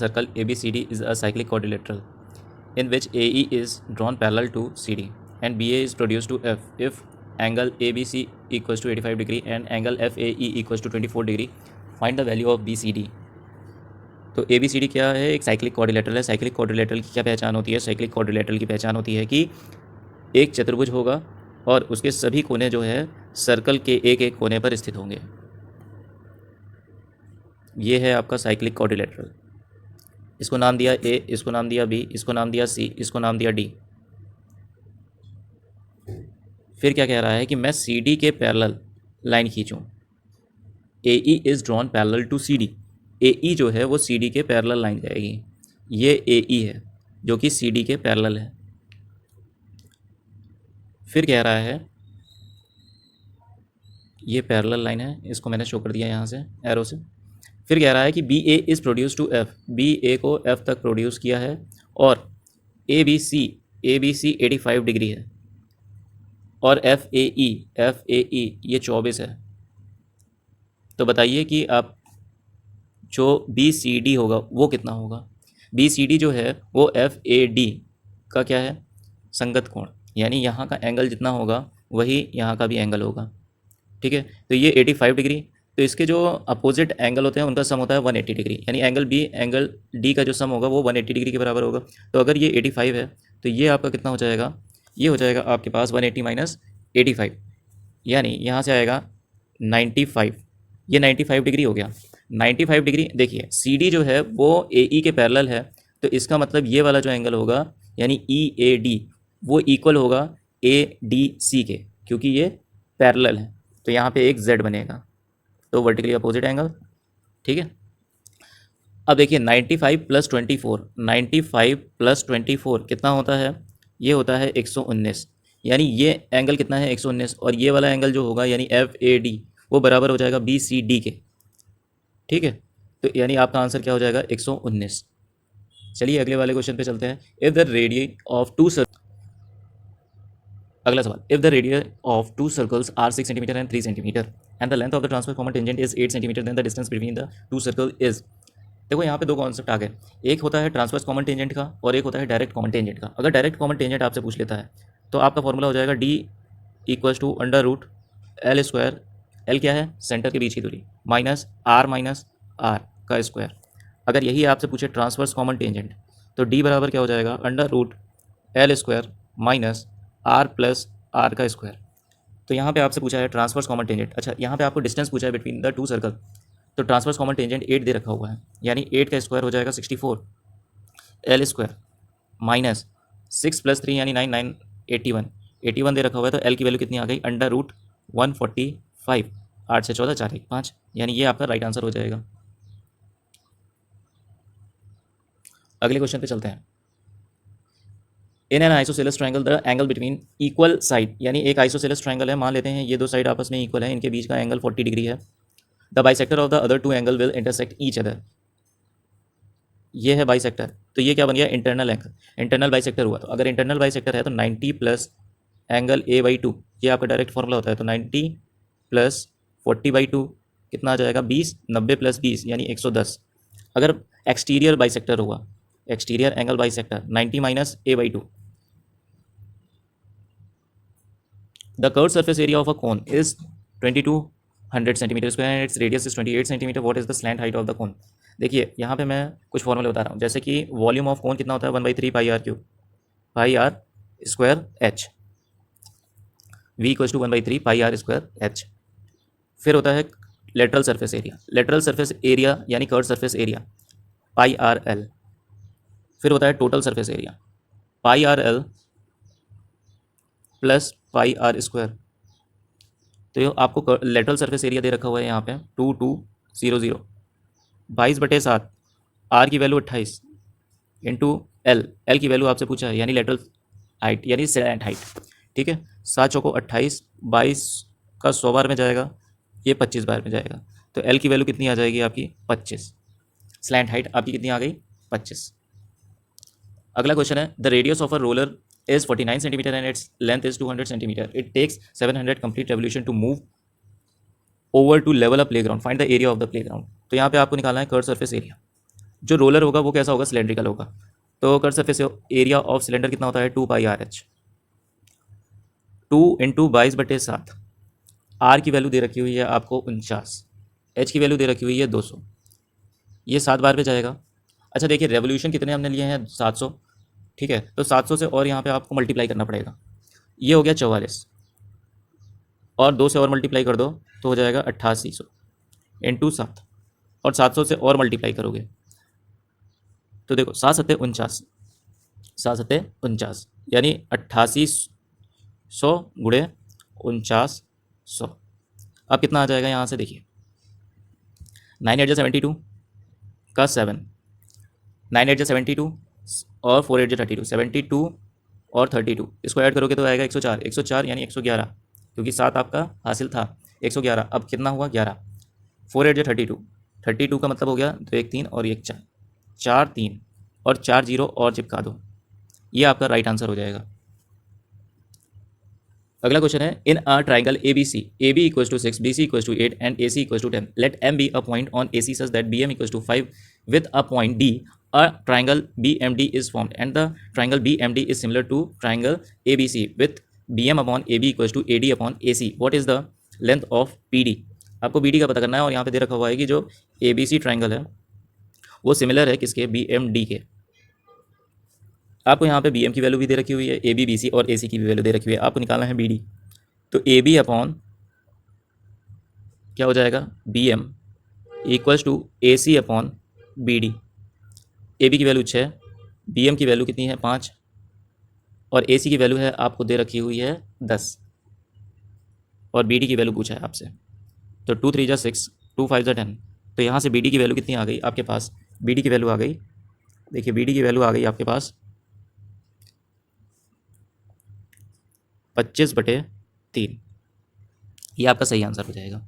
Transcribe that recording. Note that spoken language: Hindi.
circle ABCD is a cyclic quadrilateral in which AE is drawn parallel to CD and BA is produced to F if angle ABC equals to 85 degree and angle FAE equals to 24 degree. Find the value of BCD. तो ABCD क्या है? एक साइक्लिक क्वाड्रिलेटरल है. साइक्लिक क्वाड्रिलेटरल की क्या पहचान होती है? साइक्लिक क्वाड्रिलेटरल की पहचान होती है कि एक चतुर्भुज होगा और उसके सभी कोने जो है सर्कल के एक एक कोने पर स्थित होंगे. ये है आपका साइक्लिक क्वाड्रिलेटरल. इसको नाम दिया ए, इसको नाम दिया बी, इसको नाम दिया सी, इसको नाम दिया डी. फिर क्या कह रहा है कि मैं सी डी के पैरेलल लाइन खींचूं. A E is drawn parallel to C D. A E जो है वो सी डी के पैरेलल लाइन जाएगी. ये ए ई है जो कि सी डी के पैरेलल है. फिर कह रहा है ये पैरेलल लाइन है, इसको मैंने शो कर दिया यहाँ से एरो से. फिर कह रहा है कि B A is produced to F. B A को एफ तक प्रोड्यूस किया है और ए बी सी 85 डिग्री है और एफ ए ई ये 24 है. तो बताइए कि आप जो बी सी डी होगा वो कितना होगा. बी सी डी जो है वो एफ ए डी का क्या है? संगत कोण. यानी यहाँ का एंगल जितना होगा वही यहाँ का भी एंगल होगा. ठीक है. तो ये 85 डिग्री. तो इसके जो अपोजिट एंगल होते हैं उनका सम होता है 180 डिग्री. यानी एंगल बी एंगल डी का जो सम होगा वो 180 डिग्री के बराबर होगा. तो अगर ये 85 है तो ये आपका कितना हो जाएगा? ये हो जाएगा आपके पास 180 माइनस 85. यानी यहाँ से आएगा 95. ये 95 डिग्री हो गया. 95 डिग्री. देखिए सी डी जो है वो ए ई के पैरेलल है. तो इसका मतलब ये वाला जो एंगल होगा यानी ई ए डी वो इक्वल होगा ए डी सी के, क्योंकि ये पैरेलल है. तो यहाँ पे एक जेड बनेगा. तो वर्टिकली अपोजिट एंगल. ठीक है. अब देखिए 95 प्लस 24, 95 प्लस 24 कितना होता है? ये होता है 119. यानी ये एंगल कितना है? 119. और ये वाला एंगल जो होगा यानी एफ ए डी वो बराबर हो जाएगा बी सी डी के. ठीक है. तो यानी आपका आंसर क्या हो जाएगा? 119. चलिए अगले वाले क्वेश्चन पे चलते हैं. If the radius of two अगला सवाल. If the radius of two circles are 6 centimetre and 3 centimetre and the length of the transfer common tangent is 8 centimetre then the distance between the two circle is. देखो यहाँ पे दो कॉन्सेप्ट आ गए. एक होता है ट्रांसवर्स कॉमन टेंजेंट का और एक होता है डायरेक्ट कॉमन टेंजेंट का. अगर डायरेक्ट कॉमन टेंजेंट आपसे पूछ लेता है तो आपका फॉर्मूला हो जाएगा D equals to under root L square. L क्या है? सेंटर के बीच की दूरी माइनस आर का स्क्वायर. अगर यही आपसे पूछे ट्रांसवर्स कॉमन टेंजेंट तो डी बराबर क्या हो जाएगा? Under root L square minus R plus R का स्क्वायर. तो यहाँ पे आपसे पूछा है ट्रांसवर्स कॉमन टेंजेंट. अच्छा यहाँ पे आपको डिस्टेंस पूछा है बिटवीन द टू सर्कल. तो ट्रांसवर्स कॉमन टेंजेंट 8 दे रखा हुआ है. यानी 8 का स्क्वायर हो जाएगा 64 एल स्क्वायर माइनस 6 प्लस 3 यानी 9 81 दे रखा हुआ है. तो एल की वैल्यू कितनी आ गई? Under root 145. 8 से 14 4 1 5. यानी ये आपका राइट आंसर हो जाएगा. अगले क्वेश्चन पे चलते हैं. In an isosceles triangle the angle between equal side. यानी एक आइसोसेलेस ट्रायंगल है. मान लेते हैं ये दो साइड आपस में इक्वल है. इनके बीच का एंगल 40 डिग्री है. The bisector of the other two angle will intersect each other. ये है बाइसेक्टर. तो ये क्या बन गया? Internal angle. इंटरनल बाइसेक्टर हुआ. तो अगर इंटरनल बाइसेक्टर है तो 90 प्लस एंगल ए बाई 2 ये आपका डायरेक्ट फॉर्मूला होता है. तो 90 प्लस 40/2 कितना आ जाएगा? 20. 90 प्लस 20 यानी 110. अगर एक्सटीरियर बाइसेक्टर हुआ, exterior angle bisector 90 minus A by 2. The curved surface area of a cone is 2200 centimetre square and its radius is 28 centimetre. What is the slant height of the cone? देखिए यहाँ पे मैं कुछ फॉर्मूले बता रहा हूँ. जैसे कि वॉल्यूम ऑफ कोन कितना होता है? 1/3 pi r cube pi r square h. V equals to 1/3 pi r square h. फिर होता है lateral surface area. Lateral surface area यानी curve surface area pi r l. फिर होता है total surface area pi r l plus pi r square. तो ये आपको लेटरल सरफेस एरिया दे रखा हुआ है यहाँ पे 2200 22/7. आर की वैल्यू 28 इंटू एल की वैल्यू आपसे पूछा है यानी लेटरल हाइट यानी स्लैंट हाइट. ठीक है. 7 चौको 28. 22 का 100 बार में जाएगा, ये 25 बार में जाएगा. तो एल की वैल्यू कितनी आ जाएगी आपकी? 25. स्लैंट हाइट आपकी कितनी आ गई? 25. अगला क्वेश्चन है. The radius of a roller is 49 centimeter and its length is 200 centimeter. It takes 700 complete revolution to move over to level a playground. Find the area of the playground. तो यहाँ पे आपको निकालना है कर्व सरफेस एरिया. जो रोलर होगा वो कैसा होगा, सिलेंड्रिकल होगा। तो curved surface area of cylinder कितना होता है, 2πRH। 2 × 22/7। आर की वैल्यू दे रखी हुई है आपको 49, एच की वैल्यू दे रखी हुई है 200, ये 7 बार पे जाएगा। अच्छा देखिए रेवोल्यूशन कितने हमने लिए हैं, 700, ठीक है। तो 700 से और यहाँ पे आपको मल्टीप्लाई करना पड़ेगा, ये हो गया 44, और 2 से और मल्टीप्लाई कर दो तो हो जाएगा 8800 इंटू 7, और 700 से और मल्टीप्लाई करोगे तो देखो 7×7 = 49, 7×7 = 49, यानी 8800 गुणे 4900। अब कितना आ जाएगा यहाँ से देखिए, 9×8 = 72 का 7, 9×8 = 72 और 4×8 = 32, 72 और 32 इसको ऐड करोगे तो आएगा 104, 104 यानी 111, क्योंकि 7 आपका हासिल था, 111। अब कितना हुआ 11, 4×8 = 32, 32 का मतलब हो गया 2 1 3 और 1 4, 4 3 और 4 0 और चिपका दो, ये आपका राइट आंसर हो जाएगा। अगला क्वेश्चन है, in a triangle ABC, AB = 6, BC = 8 and AC = 10, let M be a point on AC such that BM = 5 with a point D, a triangle BMD is formed and the triangle BMD is similar to triangle ABC with BM upon AB = AD upon AC. What is the length of PD? आपको BD का पता करना है, और यहाँ पे दे रखा हुआ है कि जो ABC ट्राइंगल है वो सिमिलर है किसके, BMD के। आपको यहाँ पे BM की वैल्यू भी दे रखी हुई है, AB BC और AC की भी वैल्यू दे रखी हुई है, आपको निकालना है BD। तो AB अपॉन क्या हो जाएगा, BM = AC upon BD। AB की वैल्यू 6, BM की वैल्यू कितनी है 5, और AC की वैल्यू है आपको दे रखी हुई है 10, और BD की वैल्यू पूछा है आपसे। तो 2 3 = 6, 2 5 = 10। तो यहाँ से BD की वैल्यू कितनी आ गई आपके पास, BD की वैल्यू आ गई, देखिए BD की वैल्यू आ गई आपके पास 25/3, ये आपका सही आंसर हो जाएगा।